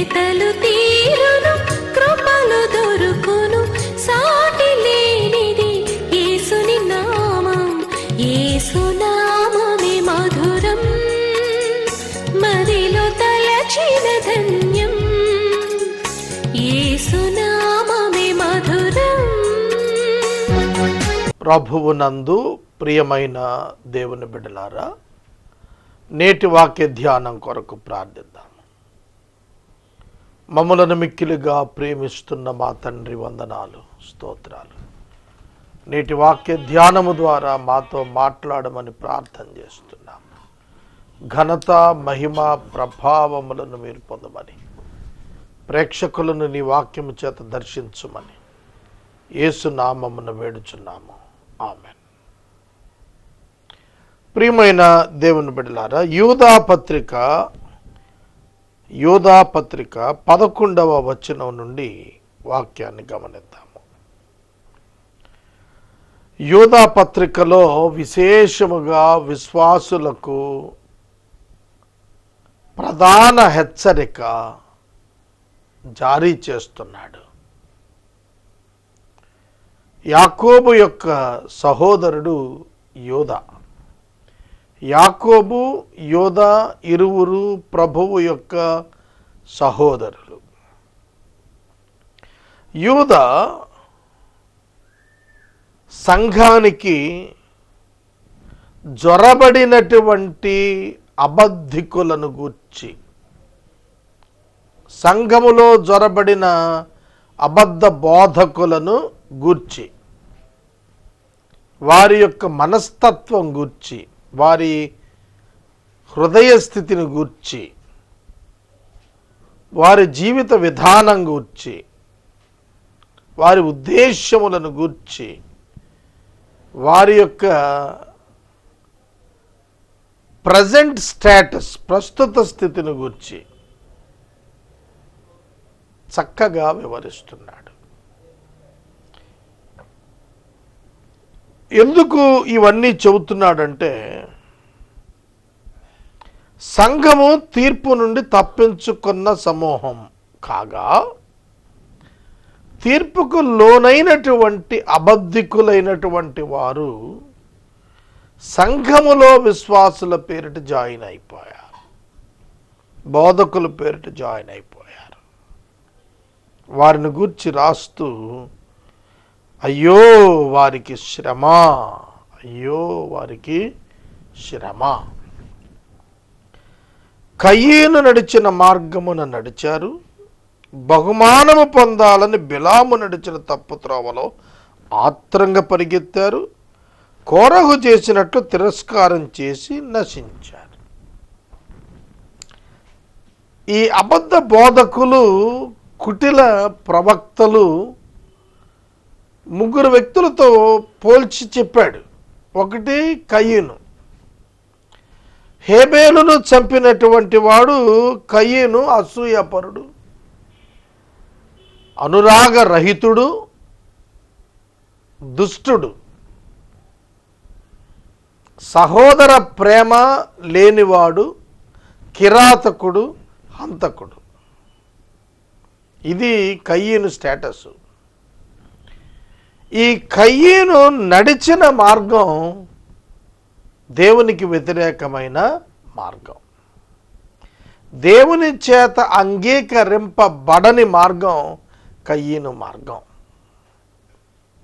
వెతలు తీరును, కృపలు దొరుకును, సాటి లేనిది యేసుని నామం. యేసునామమే మధురం, మదిలో తలచిన ధన్యం. యేసునామమే మధురం. ప్రభువునందు ప్రియమైన దేవుని బిడ్డలారా, నేటి వాక్య ధ్యానం కొరకు ప్రార్థిద్దాం. మమ్మలను మిక్కిలిగా ప్రేమిస్తున్న మా తండ్రి, వందనాలు, స్తోత్రాలు. నేటి వాక్య ధ్యానము ద్వారా మాతో మాట్లాడమని ప్రార్థన చేస్తున్నాం. ఘనత, మహిమ, ప్రభావములను మీరు పొందమని, ప్రేక్షకులను నీ వాక్యము చేత దర్శించుమని యేసు నామమున వేడుచున్నాము. ఆమెన్. ప్రియమైన దేవుని బిడ్డలారా, యూదా పత్రిక 11వ వచనం నుండి వాక్యాన్ని గమనిద్దాము. యూదా పత్రికలో విశేషముగా విశ్వాసులకు ప్రధాన హెచ్చరిక జారీ చేస్తున్నాడు. యాకోబు యొక్క సహోదరుడు యూదా. యాకోబు, యూదా ఇరువురు ప్రభువు యొక్క సహోదరులు. యూదా సంఘానికి జొరబడినటువంటి అబద్ధికులను గూర్చి, సంఘములో జొరబడిన అబద్ధ బోధకులను గూర్చి, వారి యొక్క మనస్తత్వం గూర్చి, వారి హృదయ స్థితిని గూర్చి, వారి జీవిత విధానం గూర్చి, వారి ఉద్దేశములను గూర్చి, వారి యొక్క ప్రజెంట్ స్టేటస్, ప్రస్తుత స్థితిని గూర్చి చక్కగా వివరిస్తున్నాడు. ఎందుకు ఇవన్నీ చెబుతున్నాడంటే, సంఘము తీర్పు నుండి తప్పించుకున్న సమూహం కాగా, తీర్పుకు లోనైనటువంటి అబద్ధికులైనటువంటి వారు సంఘములో విశ్వాసుల పేరిట జాయిన్ అయిపోయారు, బోధకుల పేరిట జాయిన్ అయిపోయారు. వారిని గూర్చి రాస్తూ, అయ్యో వారికి శ్రమ, అయ్యో వారికి శ్రమ. కయీను నడిచిన మార్గమున నడిచారు, బహుమానము పొందాలని బిలాము నడిచిన తప్పు త్రోవలో ఆత్రంగా పరిగెత్తారు, కోరహు చేసినట్లు తిరస్కారం చేసి నశించారు. ఈ అబద్ధ బోధకులు, కుటిల ప్రవక్తలు ముగ్గురు వ్యక్తులతో పోల్చి చెప్పాడు. ఒకటి కయీను. హేబేలును చంపినటువంటి వాడు కయీను. అసూయపరుడు, అనురాగరహితుడు, దుష్టుడు, సహోదర ప్రేమ లేనివాడు, కిరాతకుడు, హంతకుడు. ఇది కయీను స్టేటస్. ఈ కయీను నడిచిన మార్గం దేవునికి వ్యతిరేకమైన మార్గం, దేవుని చేత అంగీకరింపబడని మార్గం కయీను మార్గం.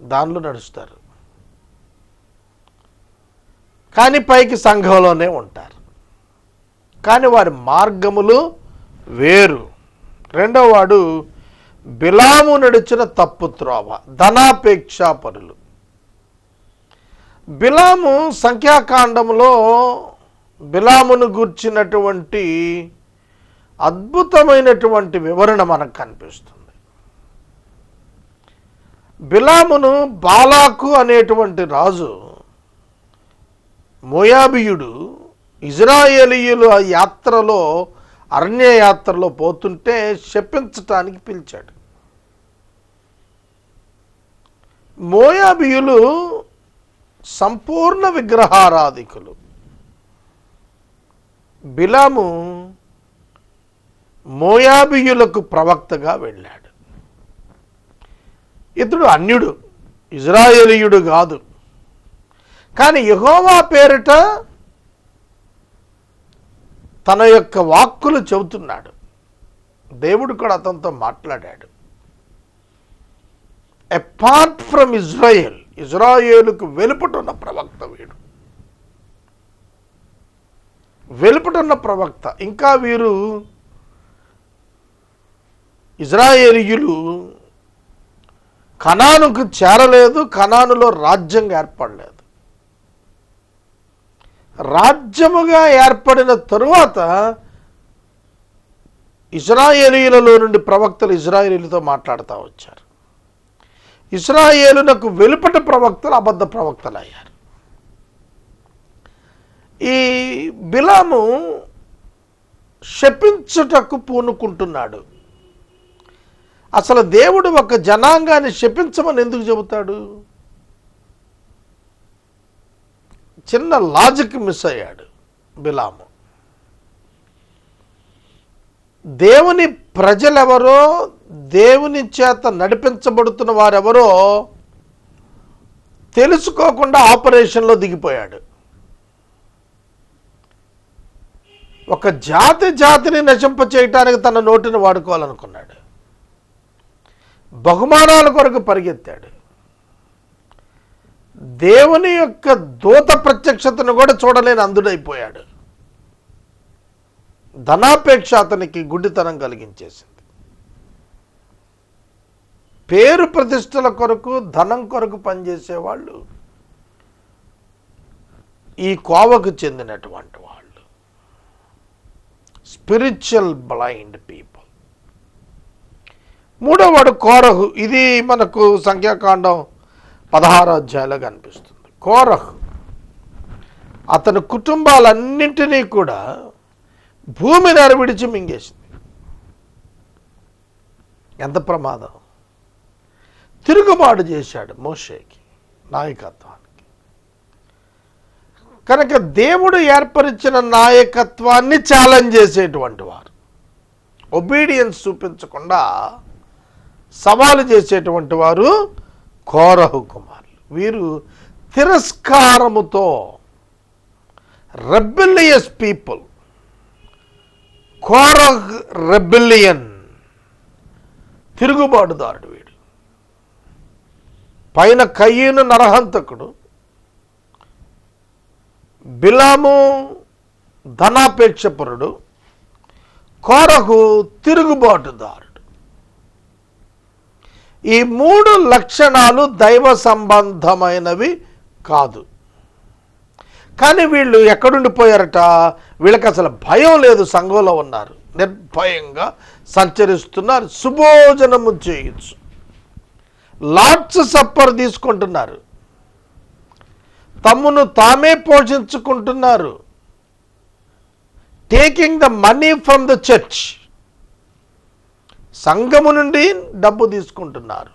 దానిలో నడుస్తారు, కానీ పైకి సంఘంలోనే ఉంటారు, కానీ వారి మార్గములు వేరు. రెండో వాడు బిలాము నడిచిన తప్పు త్రోవ, ధనాపేక్షాపరులు. బిలాము సంఖ్యాకాండంలో బిలామును గూర్చినటువంటి అద్భుతమైనటువంటి వివరణ మనకు కనిపిస్తుంది. బిలామును బాలాకు అనేటువంటి రాజు, మోయాబీయుడు, ఇజ్రాయేలీయులు ఆ యాత్రలో, అరణ్య యాత్రలో పోతుంటే శపించటానికి పిలిచాడు. మోయాబీయులు సంపూర్ణ విగ్రహారాధికులు. బిలాము మోయాబీయులకు ప్రవక్తగా వెళ్ళాడు. ఇతడు అన్యుడు, ఇజ్రాయేలీయుడు కాదు. కానీ యెహోవా పేరిట తన యొక్క వాక్కులు చెబుతున్నాడు. దేవుడు కూడా అతనితో మాట్లాడాడు. అపార్ట్ ఫ్రమ్ ఇజ్రాయేల్, ఇజ్రాయేలుకు వెలుపటున్న ప్రవక్త వీడు, వెలుపటున్న ప్రవక్త. ఇంకా వీరు ఇజ్రాయేలీయులు కనానుకు చేరలేదు, కనానులో రాజ్యంగా ఏర్పడలేదు. రాజ్యముగా ఏర్పడిన తరువాత ఇజ్రాయేలీయులలో నుండి ప్రవక్తలు ఇజ్రాయేలీలతో మాట్లాడుతూ వచ్చారు. ఇజ్రాయేలునకు వెలుపట ప్రవక్తలు అబద్ధ ప్రవక్తలు అయ్యారు. ఈ బిలాము శపించుటకు పూనుకుంటున్నాడు. అసలు దేవుడు ఒక జనాంగాన్ని శపించమని ఎందుకు చెబుతాడు? చిన్న లాజిక్ మిస్ అయ్యాడు బిలాము. దేవుని ప్రజలెవరో, దేవుని చేత నడిపించబడుతున్న వారెవరో తెలుసుకోకుండా ఆపరేషన్లో దిగిపోయాడు. ఒక జాతిని నశింప చేయటానికి తన నోటిని వాడుకోవాలనుకున్నాడు. బహుమానాల కొరకు పరిగెత్తాడు. దేవుని యొక్క దూత ప్రత్యక్షతను కూడా చూడలేని అందుడైపోయాడు. ధనాపేక్ష అతనికి గుడ్డితనం కలిగించేసింది. పేరు ప్రతిష్టల కొరకు, ధనం కొరకు పనిచేసేవాళ్ళు ఈ కోవకు చెందినటువంటి వాళ్ళు, స్పిరిచువల్ బ్లైండ్ పీపుల్. మూడోవాడు కోరహు. ఇది మనకు సంఖ్యాకాండం 16 అధ్యాయంలో కనిపిస్తుంది. కోరహు అతని కుటుంబాలన్నింటినీ కూడా భూమి నరవిడిచి మింగేసింది. ఎంత ప్రమాదం! తిరుగుబాటు చేశాడు మోషేకి, నాయకత్వానికి. కనుక దేవుడు ఏర్పరిచిన నాయకత్వాన్ని ఛాలెంజ్ చేసేటువంటి వారు, ఒబీడియన్స్ చూపించకుండా సవాలు చేసేటువంటి వారు కోరహు కుమారులు. వీరు తిరస్కారముతో, రెబెలియస్ పీపుల్. కోరహ్ రెబెలియన్, తిరుగుబాటుదారుడు వీడు. పైన కయ్యను నరహంతకుడు, బిలాము ధనాపేక్షపరుడు, కోరహు తిరుగుబాటుదారుడు. ఈ 3 లక్షణాలు దైవ సంబంధమైనవి కాదు. కానీ వీళ్ళు ఎక్కడుండిపోయారట? వీళ్ళకి అసలు భయం లేదు. సంఘంలో ఉన్నారు, నిర్భయంగా సంచరిస్తున్నారు, సుభోజనము చేయొచ్చు, లాట్స్ సప్పర్ తీసుకుంటున్నారు, తమ్మును తామే పోషించుకుంటున్నారు, taking the money from the church. సంఘము నుండి డబ్బు తీసుకుంటున్నారు.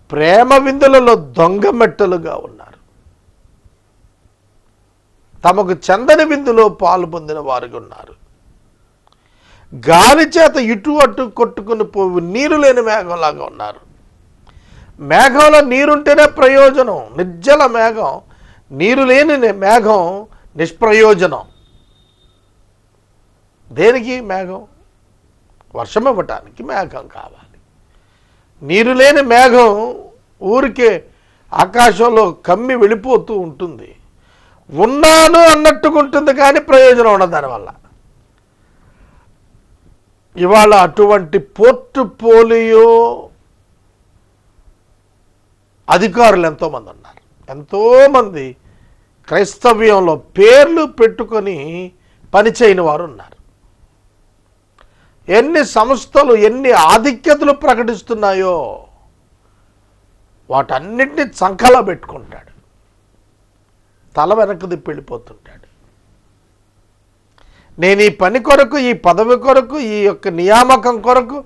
ప్రేమ విందులలో దొంగ మెట్టలుగా ఉన్నారు. తమకు చెందని విందులో పాలు పొందిన వారుగా ఉన్నారు. గాలి చేత ఇటు అటు కొట్టుకుని పోవు నీరు లేని మేఘంలాగా ఉన్నారు. మేఘంలో నీరుంటేనే ప్రయోజనం. నిర్జల మేఘం, నీరు లేని మేఘం నిష్ప్రయోజనం. దేనికి మేఘం? వర్షం ఇవ్వటానికి మేఘం కావాలి. నీరు లేని మేఘం ఊరికే ఆకాశంలో కమ్మి వెళ్ళిపోతూ ఉంటుంది. ఉన్నాను అన్నట్టుగా ఉంటుంది, కానీ ప్రయోజనం ఉండదు దానివల్ల. ఇవాళ అటువంటి పోర్ట్ఫోలియో అధికారులు ఎంతోమంది ఉన్నారు. ఎంతోమంది క్రైస్తవ్యంలో పేర్లు పెట్టుకొని పనిచేయని వారు ఉన్నారు. ఎన్ని సంస్థలు ఎన్ని ఆధిక్యతలు ప్రకటిస్తున్నాయో వాటన్నిటిని చంకలో పెట్టుకుంటాడు, తల వెనక్కి తిప్పి వెళ్ళిపోతుంటాడు. నేను ఈ పని కొరకు, ఈ పదవి కొరకు, ఈ యొక్క నియామకం కొరకు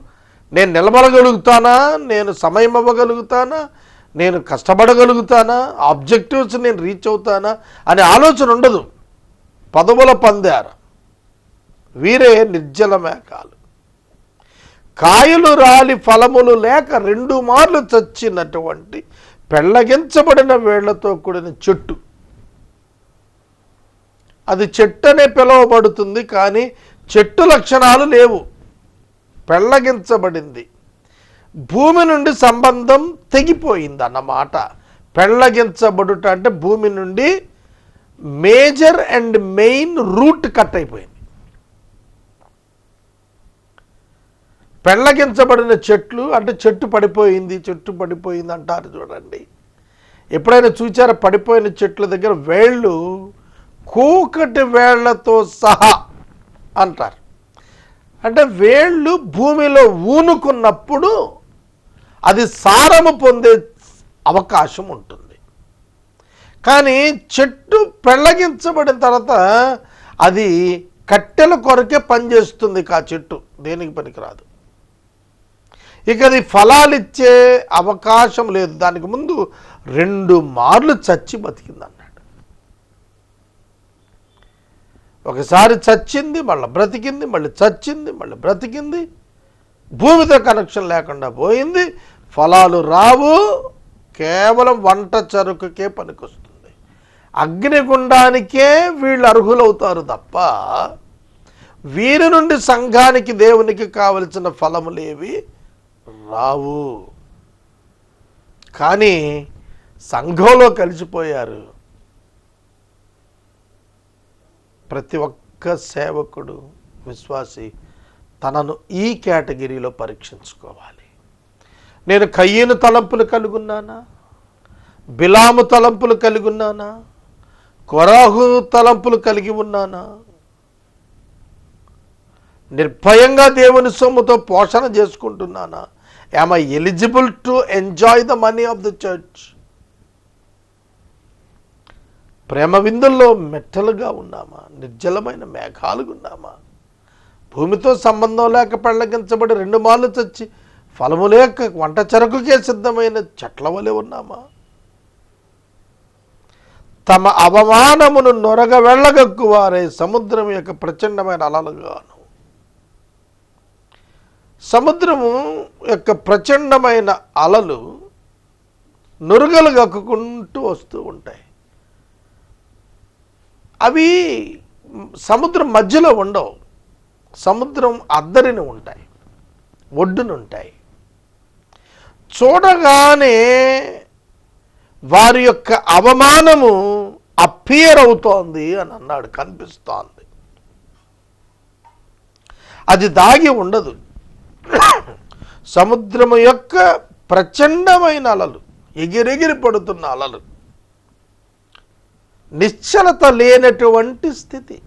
నేను నిలబడగలుగుతానా, నేను సమయం ఇవ్వగలుగుతానా, నేను కష్టపడగలుగుతానా, ఆబ్జెక్టివ్స్ నేను రీచ్ అవుతానా అనే ఆలోచన ఉండదు. పదవుల పందారు. వీరే నిర్జల మేఘాలు. కాయలు రాలి ఫలములు లేక 2 మార్లు చచ్చినటువంటి పెళ్ళగించబడిన వేళ్లతో కూడిన చెట్టు. అది చెట్టు అనే పిలువబడుతుంది, కానీ చెట్టు లక్షణాలు లేవు. పెళ్ళగించబడింది, భూమి నుండి సంబంధం తెగిపోయింది అన్నమాట. పెళ్ళగించబడుట అంటే భూమి నుండి major and main root cut అయిపోయింది. పెళ్ళగించబడిన చెట్లు అంటే చెట్టు పడిపోయింది అంటారు చూడండి. ఎప్పుడైనా చూచారా పడిపోయిన చెట్ల దగ్గర వేళ్ళు కూకటి వేళ్లతో సహా అంటారు. అంటే వేళ్ళు భూమిలో ఊనుకున్నప్పుడు అది సారము పొందే అవకాశం ఉంటుంది. కానీ చెట్టు పెళ్ళగించబడిన తర్వాత అది కట్టెల కొరకే పనిచేస్తుంది. ఆ చెట్టు దేనికి పనికిరాదు. ఇక అది ఫలాలిచ్చే అవకాశం లేదు. దానికి ముందు 2 మార్లు చచ్చి బతికింది అన్నాడు. ఒకసారి చచ్చింది, మళ్ళీ బ్రతికింది, మళ్ళీ చచ్చింది, మళ్ళీ బ్రతికింది. భూమితో కనెక్షన్ లేకుండా పోయింది. ఫలాలు రావు, కేవలం వంట చెరుకుకే పనికొస్తుంది. అగ్నిగుండానికే వీళ్ళు అర్హులవుతారు తప్ప వీరి నుండి సంఘానికి దేవునికి కావలసిన ఫలములేవి రావు. కానీ సంఘంలో కలిసిపోయారు. ప్రతి ఒక్క సేవకుడు, విశ్వాసి తనను ఈ కేటగిరీలో పరీక్షించుకోవాలి. నేను కయ్యను తలంపులు కలిగి ఉన్నానా? బిలాము తలంపులు కలిగి ఉన్నానా? కొరాహు తలంపులు కలిగి ఉన్నానా? నిర్భయంగా దేవుని సొమ్ముతో పోషణ చేసుకుంటున్నానా? Am I eligible to enjoy the money of the church? ప్రేమ విందుల్లో మెట్టలుగా ఉన్నామా? నిర్జలమైన మేఘాలుగా ఉన్నామా? భూమితో సంబంధం లేక పెళ్ళగించబడి 2 మార్లు చచ్చి ఫలము లేక వంట చెరకుకే సిద్ధమైన చెట్ల వలె ఉన్నామా? తమ అవమానమును నొరగ వెళ్ళగక్కువారే సముద్రం యొక్క ప్రచండమైన అలలుగాను. సముద్రము యొక్క ప్రచండమైన అలలు నురగలు గక్కుకుంటూ వస్తూ ఉంటాయి. అవి సముద్రం మధ్యలో ఉండవు, సముద్రం అద్దరిని ఉంటాయి, ఒడ్డునుంటాయి. చూడగానే వారి యొక్క అవమానము అపియర్ అవుతోంది అని అన్నాడు, కనిపిస్తోంది. అది దాగి ఉండదు. సముద్రము యొక్క ప్రచండమైన అలలు, ఎగిరెగిరి పడుతున్న అలలు, నిశ్చలత లేనటువంటి స్థితి.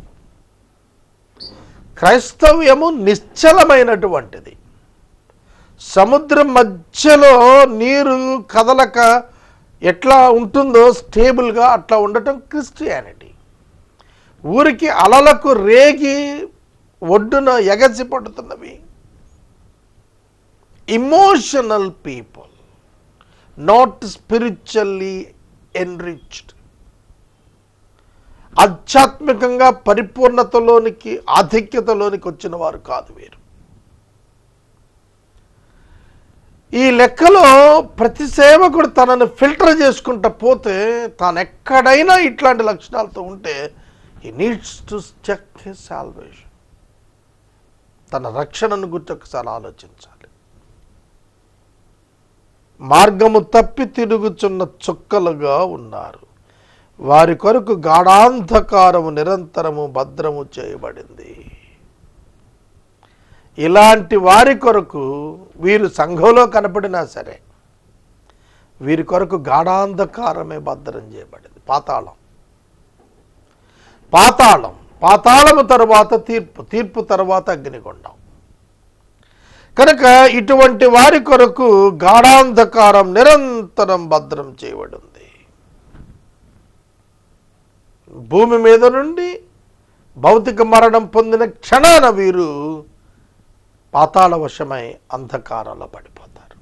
క్రైస్తవ్యము నిశ్చలమైనటువంటిది. సముద్రం మధ్యలో నీరు కదలక ఎట్లా ఉంటుందో స్టేబుల్గా అట్లా ఉండటం క్రిస్టియానిటీ. ఊరికి అలలకు రేగి ఒడ్డున ఎగసి పడుతున్నవి emotional people, not spiritually enriched. ఆధ్యాత్మికంగా పరిపూర్ణతలోనికి, ఆధిక్యతలోనికి వచ్చిన వారు కాదు వీరు. ఈ లెక్కలో ప్రతి సేవకుడు తనను ఫిల్టర్ చేసుకుంటూ పోతే, తాను ఎక్కడైనా ఇట్లాంటి లక్షణాలతో ఉంటే he needs to check his salvation. తన రక్షణను గురించి ఒకసారి ఆలోచించాలి. మార్గము తప్పి తిరుగుచున్న చుక్కలుగా ఉన్నారు. వారి కొరకు గాఢాంధకారము నిరంతరము భద్రము చేయబడింది. ఇలాంటి వారి కొరకు వీరు సంఘంలో కనపడినా సరే వీరి కొరకు గాఢాంధకారమే భద్రం చేయబడింది. పాతాళం, పాతాళం, పాతాళము తరువాత తీర్పు, తీర్పు తరువాత అగ్నిగుండం. కనుక ఇటువంటి వారి కొరకు గాఢాంధకారం నిరంతరం భద్రం చేయబడింది. భూమి మీద నుండి భౌతిక మరణం పొందిన క్షణాన వీరు పాతాళ వశమై అంధకారంలో పడిపోతారు.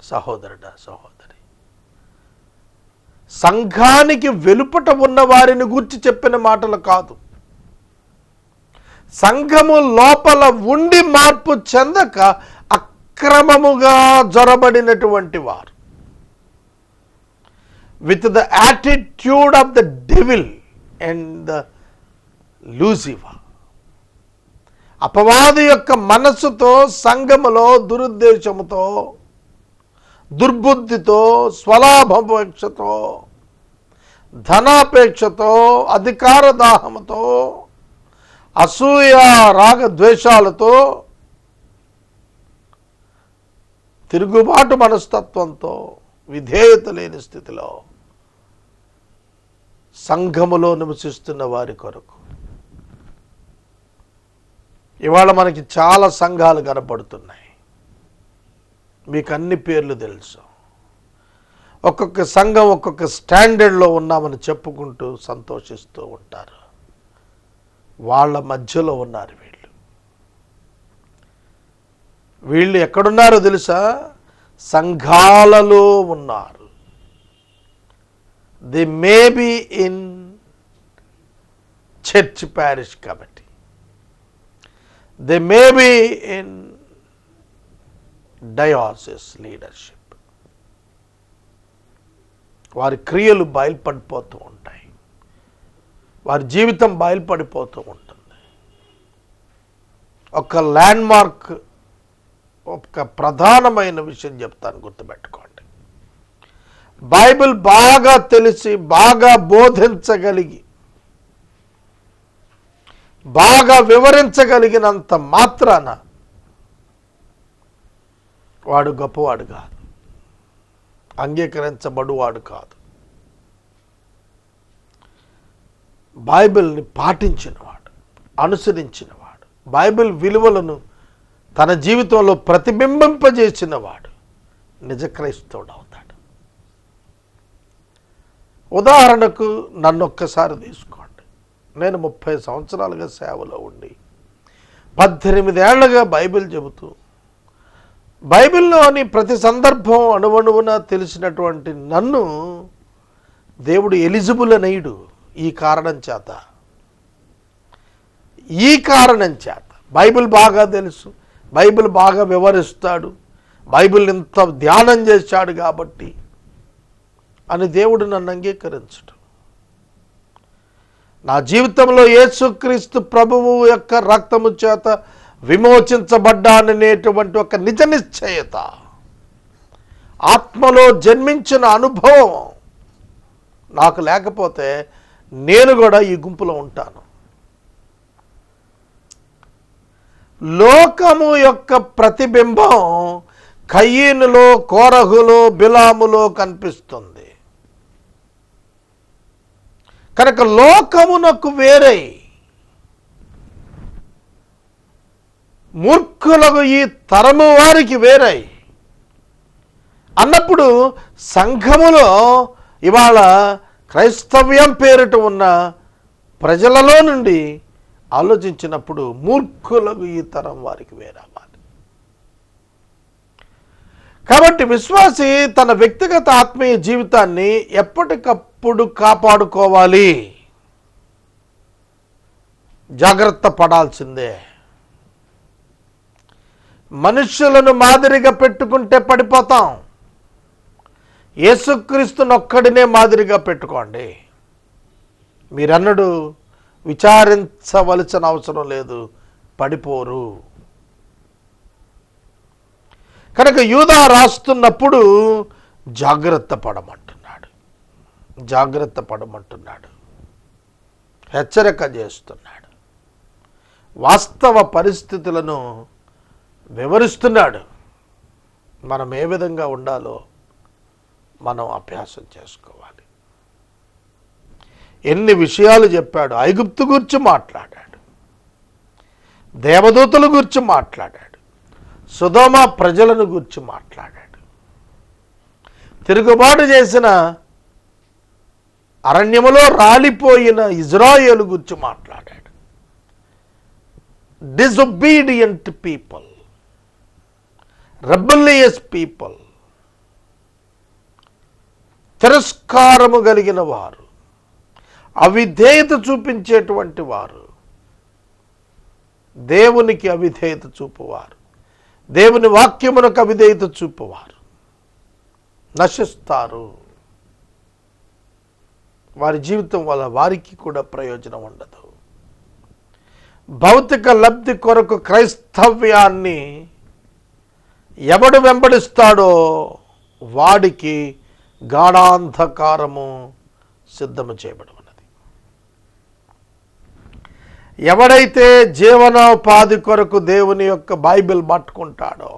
సహోదరుడా, సహోదరి, సంఘానికి వెలుపట ఉన్న వారిని గూర్చి చెప్పిన మాటలు కాదు. సంఘము లోపల ఉండి మార్పు చెందక అక్రమముగా జొరబడినటువంటి వారు, with the attitude of the devil and the Lucifer. అపవాది యొక్క మనస్సుతో, సంఘములో దురుద్దేశముతో, దుర్బుద్ధితో, స్వలాభాపేక్షతో, ధనాపేక్షతో, అధికార దాహముతో, అసూయ రాగ ద్వేషాలతో, తిరుగుబాటు మనస్తత్వంతో, విధేయత లేని స్థితిలో సంఘములో నివసిస్తున్న వారి కొరకు ఇవాళ మనకి చాలా సంఘాలు కనపడుతున్నాయి. మీకు అన్ని పేర్లు తెలుసు. ఒక్కొక్క సంఘం ఒక్కొక్క స్టాండర్డ్లో ఉన్నామని చెప్పుకుంటూ సంతోషిస్తూ ఉంటారు. వాళ్ళ మధ్యలో ఉన్నారు వీళ్ళు ఎక్కడున్నారో తెలుసా? సంఘాలలో ఉన్నారు. They may be in church parish committee, they may be in diocese leadership. వారి క్రియలు బయలుపడిపోతూ ఉంటాయి, వారి జీవితం బయలుపడిపోతూ ఉంటుంది. ఒక ల్యాండ్ మార్క్, ఒక ప్రధానమైన విషయం చెప్తాను, గుర్తుపెట్టుకోండి. బైబిల్ బాగా తెలిసి, బాగా బోధించగలిగి, బాగా వివరించగలిగినంత మాత్రాన వాడు గొప్పవాడు కాదు, అంగీకరించబడువాడు కాదు. బైబిల్ని పాటించినవాడు, అనుసరించినవాడు, బైబిల్ విలువలను తన జీవితంలో ప్రతిబింబింపజేసిన వాడు నిజ క్రైస్తవుడు అవుతాడు. ఉదాహరణకు నన్ను ఒక్కసారి తీసుకోండి. నేను 30 సంవత్సరాలుగా సేవలో ఉండి 18 ఏళ్లుగా బైబిల్ చెబుతూ, బైబిల్లోని ప్రతి సందర్భం అణువణువున తెలిసినటువంటి నన్ను దేవుడు ఎలిజిబుల్ అనేయుడు. ఈ కారణం చేత బైబిల్ బాగా తెలుసు, బైబిల్ బాగా వివరిస్తాడు, బైబిల్ ఇంత ధ్యానం చేశాడు కాబట్టి అని దేవుడు నన్ను అంగీకరించడు. నా జీవితంలో యేసుక్రీస్తు ప్రభువు యొక్క రక్తము చేత విమోచించబడ్డాననేటువంటి ఒక నిజ నిశ్చయత, ఆత్మలో జన్మించిన అనుభవం నాకు లేకపోతే నేను కూడా ఈ గుంపులో ఉంటాను. లోకము యొక్క ప్రతిబింబం కయీనులో, కోరహులో, బిలాములో కనిపిస్తుంది. కనుక లోకమునకు వేరై మూర్ఖులకు ఈ తరము వారికి వేరై అన్నప్పుడు సంఘములో ఇవాళ క్రైస్తవ్యం పేరిట ఉన్న ప్రజలలో నుండి ఆలోచించినప్పుడు మూర్ఖులకు ఈ తరం వారికి వేరవ్వాలి. కాబట్టి విశ్వాసి తన వ్యక్తిగత ఆత్మీయ జీవితాన్ని ఎప్పటికప్పుడు కాపాడుకోవాలి, జాగ్రత్త పడాల్సిందే. మనుష్యులను మాదిరిగా పెట్టుకుంటే పడిపోతాం. యేసుక్రీస్తునొక్కడినే మాదిరిగా పెట్టుకోండి. మీరన్నడు విచారించవలసిన అవసరం లేదు, పడిపోరు. కనుక యూదా రాస్తున్నప్పుడు జాగ్రత్త పడమంటున్నాడు, హెచ్చరిక చేస్తున్నాడు, వాస్తవ పరిస్థితులను వివరిస్తున్నాడు. మనం ఏ విధంగా ఉండాలో మనం అభ్యాసం చేసుకోవాలి. ఎన్ని విషయాలు చెప్పాడు. ఐగుప్తు గురించి మాట్లాడాడు, దేవదూతల గురించి మాట్లాడాడు, సొదొమ ప్రజలను గురించి మాట్లాడాడు, తిరుగుబాటు చేసిన అరణ్యములో రాలిపోయిన ఇజ్రాయేలు గురించి మాట్లాడాడు. డిజొబీడియంట్ పీపుల్, రెబెలియస్ పీపుల్, తిరస్కారము కలిగిన వారు, అవిధేయత చూపించేటువంటి వారు, దేవునికి అవిధేయత చూపువారు, దేవుని వాక్యమునకు అవిధేయత చూపువారు నశిస్తారు. వారి జీవితం వల్ల వారికి కూడా ప్రయోజనం ఉండదు. భౌతిక లబ్ధి కొరకు క్రైస్తవ్యాన్ని ఎవడు వెంబడిస్తాడో వాడికి గాఢాంధకారము సిద్ధము చేయబడి ఉన్నది. ఎవడైతే జీవనోపాధి కొరకు దేవుని యొక్క బైబిల్ పట్టుకుంటాడో,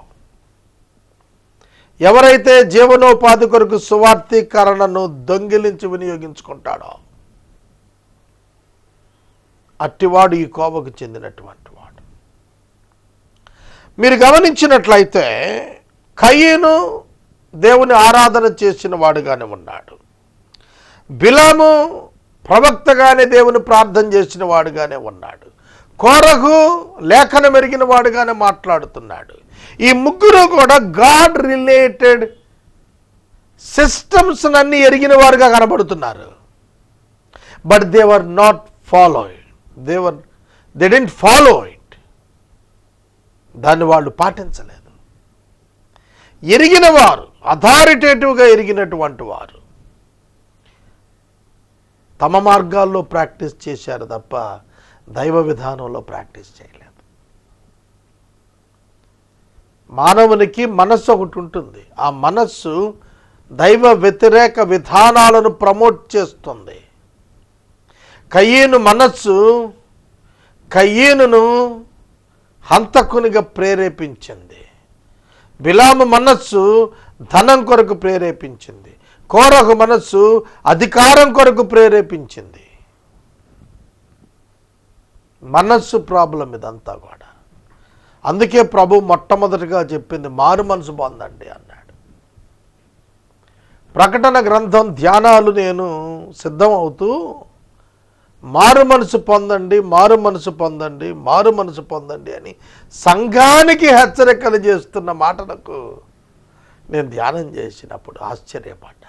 ఎవరైతే జీవనోపాధి కొరకు సువార్తీకరణను దొంగిలించి వినియోగించుకుంటాడో అట్టివాడు ఈ కోవకు చెందినటువంటి వాడు. మీరు గమనించినట్లయితే కయీను దేవుని ఆరాధన చేసిన వాడుగానే ఉన్నాడు, బిలాము ప్రవక్తగానే దేవుని ప్రార్థన చేసిన వాడుగానే ఉన్నాడు, కోరహు లేఖనం ఎరిగిన వాడుగానే మాట్లాడుతున్నాడు. ఈ ముగ్గురు కూడా గాడ్ రిలేటెడ్ సిస్టమ్స్ అన్ని ఎరిగిన వారుగా కనబడుతున్నారు. But they were not follow it, they didn't follow it. దాన్ని వాళ్ళు పాటించలేదు. ఎరిగిన వారు, అథారిటేటివ్గా ఎరిగినటువంటి వారు తమ మార్గాల్లో ప్రాక్టీస్ చేశారు తప్ప దైవ విధానంలో ప్రాక్టీస్ చేయలేదు. మానవునికి మనస్సు ఒకటి ఉంటుంది. ఆ మనస్సు దైవ వ్యతిరేక విధానాలను ప్రమోట్ చేస్తుంది. కయీను మనస్సు కయీనును హంతకునిగా ప్రేరేపించింది. బిలాము మనస్సు ధనం కొరకు ప్రేరేపించింది. కోరహు మనస్సు అధికారం కొరకు ప్రేరేపించింది. మనస్సు ప్రాబ్లం ఇదంతా కూడా. అందుకే ప్రభు మొట్టమొదటిగా చెప్పింది మారు మనసు పొందండి అన్నాడు. ప్రకటన గ్రంథం ధ్యానాలు నేను సిద్ధం అవుతూ మారు మనసు పొందండి, మారు మనసు పొందండి, మారు మనసు పొందండి అని సంఘానికి హెచ్చరికలు చేస్తున్న మాటలకు నేను ధ్యానం చేసినప్పుడు ఆశ్చర్యపడ్డాను.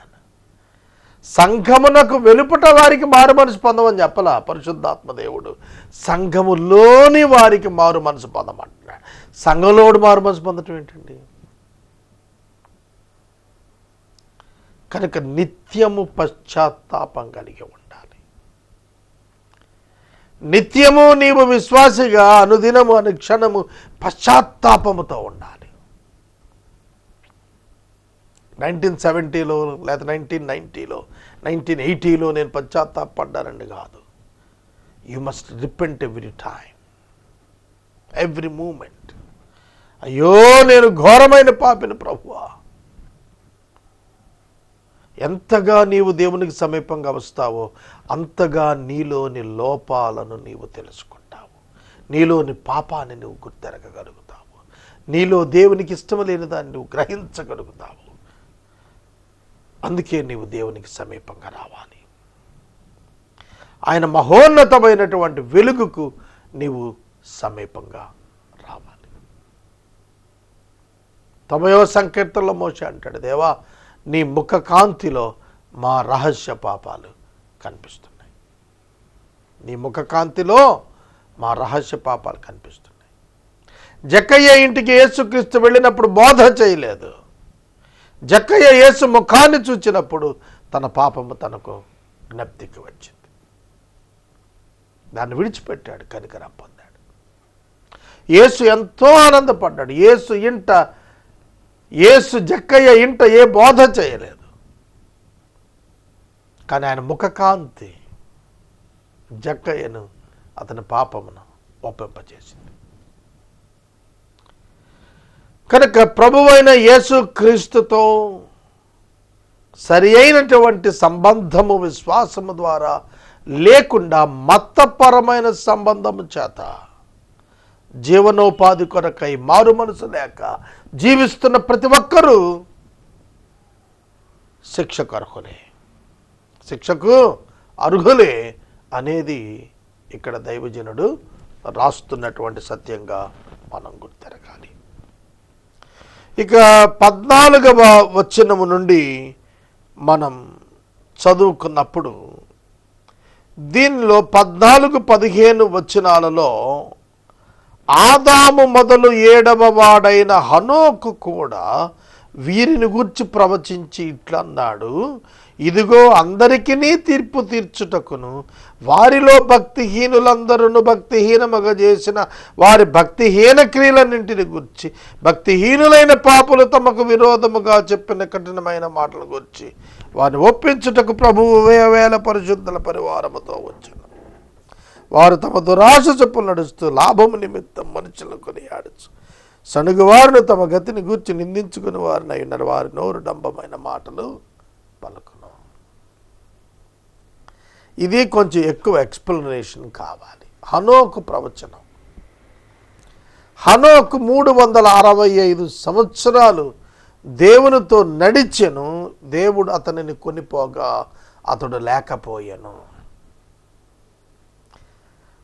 సంఘమునకు వెలుపట వారికి మారు మనసు పొందమని చెప్పలా పరిశుద్ధాత్మ దేవుడు, సంఘములోని వారికి మారు మనసు పొందమంటున్నాడు. సంఘంలోడు మారు మనసు పొందటం ఏంటండి? కనుక నిత్యము పశ్చాత్తాపం కలిగి ఉండాలి. నిత్యము నీవు విశ్వాసిగా అనుదినము అనుక్షణము పశ్చాత్తాపముతో ఉండాలి. 1970లో లేదా 1990లో 1980లో నేను పశ్చాత్తాపడ్డానండి కాదు. You must repent every time, every moment. అయ్యో నేను ఘోరమైన పాపిని ప్రభువా. ఎంతగా నీవు దేవునికి సమీపంగా వస్తావో అంతగా నీలోని లోపాలను నీవు తెలుసుకుంటావు, నీలోని పాపాన్ని నువ్వు గుర్తెరగగలుగుతావు, నీలో దేవునికి ఇష్టం లేని దాన్ని నువ్వు గ్రహించగలుగుతావు. అందుకే నీవు దేవునికి సమీపంగా రావాలి. ఆయన మహోన్నతమైనటువంటి వెలుగుకు నీవు సమీపంగా రావాలి. 90వ సంకీర్తనలో మోషే అంటాడు, దేవా నీ ముఖ కాంతిలో మా రహస్య పాపాలు కనిపిస్తున్నాయి. నీ ముఖ కాంతిలో మా రహస్య పాపాలు కనిపిస్తున్నాయి. జక్కయ్య ఇంటికి యేసుక్రీస్తు వెళ్ళినప్పుడు బోధ చేయలేదు. జక్కయ్య యేసు ముఖాన్ని చూచినప్పుడు తన పాపము తనకు జ్ఞప్తికి వచ్చింది. దాన్ని విడిచిపెట్టాడు, కనికరం పొందాడు. యేసు ఎంతో ఆనందపడ్డాడు. యేసు జక్కయ్య ఇంట ఏ బోధ చేయలేదు, కానీ ఆయన ముఖకాంతి జక్కయ్యను అతని పాపమును ఒప్పింపజేసింది. కనుక ప్రభువైన యేసు క్రీస్తుతో సరి అయినటువంటి సంబంధము విశ్వాసము ద్వారా లేకుండా మతపరమైన సంబంధము చేత జీవనోపాధి కొరకై మారు మనసు లేక జీవిస్తున్న ప్రతి ఒక్కరూ శిక్షకు అర్హులే అనేది ఇక్కడ దైవజనుడు రాస్తున్నటువంటి సత్యంగా మనం గుర్తెరగాలి. ఇక 14వ వచనము నుండి మనం చదువుకున్నప్పుడు దీనిలో 14-15 వచనాలలో ఆదాము మొదలు 7వ వాడైన హనోకు కూడా వీరిని గూర్చి ప్రవచించి ఇట్లన్నాడు, ఇదిగో అందరికీ తీర్పు తీర్చుటకును వారిలో భక్తిహీనులందరూ భక్తిహీనముగా చేసిన వారి భక్తిహీన క్రియలన్నింటిని గురించి, భక్తిహీనులైన పాపులు తమకు విరోధముగా చెప్పిన కఠినమైన మాటల గురించి వారిని ఒప్పించుటకు ప్రభువు వేల పరిశుద్ధుల పరివారముతో వచ్చును. వారు తమ దురాశ చొప్పులు నడుస్తూ లాభము నిమిత్తం మనుషులను కొనియాడచ్చు. సణుగువారిని తమ గతిని గూర్చి నిందించుకుని వారిని అయినారు. వారి నోరు డంబమైన మాటలు పలుకును. ఇది కొంచెం ఎక్కువ ఎక్స్ప్లెనేషన్ కావాలి. హనోకు ప్రవచనం. హనోకు 365 సంవత్సరాలు దేవునితో నడిచెను. దేవుడు అతనిని కొనిపోగా అతడు లేకపోయెను.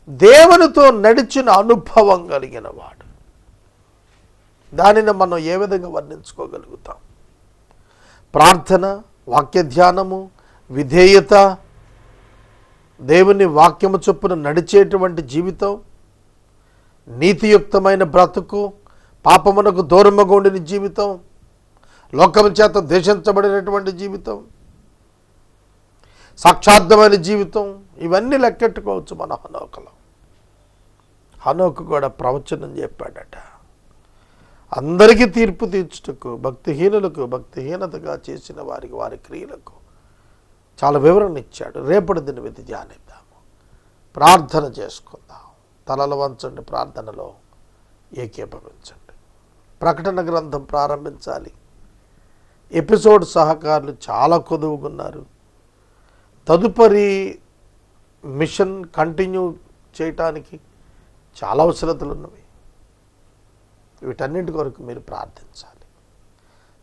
దేవునితో నడిచిన అనుభవం కలిగిన వాడు. దానిని మనం ఏ విధంగా వర్ణించుకోగలుగుతాం? ప్రార్థన, వాక్య ధ్యానము, విధేయత, దేవుని వాక్యము చొప్పున నడిచేటువంటి జీవితం, నీతియుక్తమైన బ్రతుకు, పాపమునకు దూరముగా ఉండిన జీవితం, లోకము చేత ద్వేషించబడినటువంటి జీవితం, సాక్షార్థమైన జీవితం, ఇవన్నీ లెక్కెట్టుకోవచ్చు మన హనోకులో. హనోకు కూడా ప్రవచనం చెప్పాడట. అందరికీ తీర్పు తీర్చుటకు, భక్తిహీనులకు, భక్తిహీనతగా చేసిన వారికి, వారి క్రియలకు చాలా వివరణ ఇచ్చాడు. రేపటి దినవిధి ధ్యానిద్దాము, ప్రార్థన చేసుకుందాం. తలలు వంచండి, ప్రార్థనలో ఏకీభవించండి. ప్రకటన గ్రంథం ప్రారంభించాలి. ఎపిసోడ్ సహకారులు చాలా కొదువుకున్నారు. తదుపరి మిషన్ కంటిన్యూ చేయటానికి చాలా అవసరతలు ఉన్నవి. వీటన్నింటి కొరకు మీరు ప్రార్థించాలి.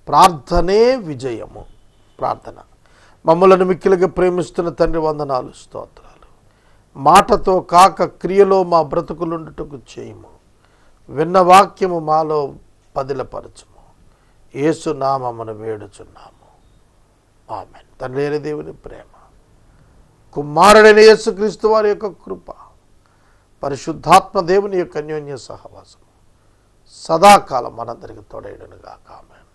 ప్రార్థనే విజయము. ప్రార్థన. మమ్మలను మిక్కిలిగా ప్రేమిస్తున్న తండ్రి, వందనాలు, స్తోత్రాలు. మాటతో కాక క్రియలో మా బ్రతుకులుండుటకు చేయము. విన్న వాక్యము మాలో పదిలపరచుము. యేసు నామమున వేడుచున్నాము, ఆమేన్. తండ్రి అయిన దేవుని ప్రేమ, కుమారుడైన యేసుక్రీస్తు వారి యొక్క కృప, పరిశుద్ధాత్మ దేవుని యొక్క అన్యోన్య సహవాసము సదాకాలం మనందరికీ తోడైనగాక, ఆమేన్.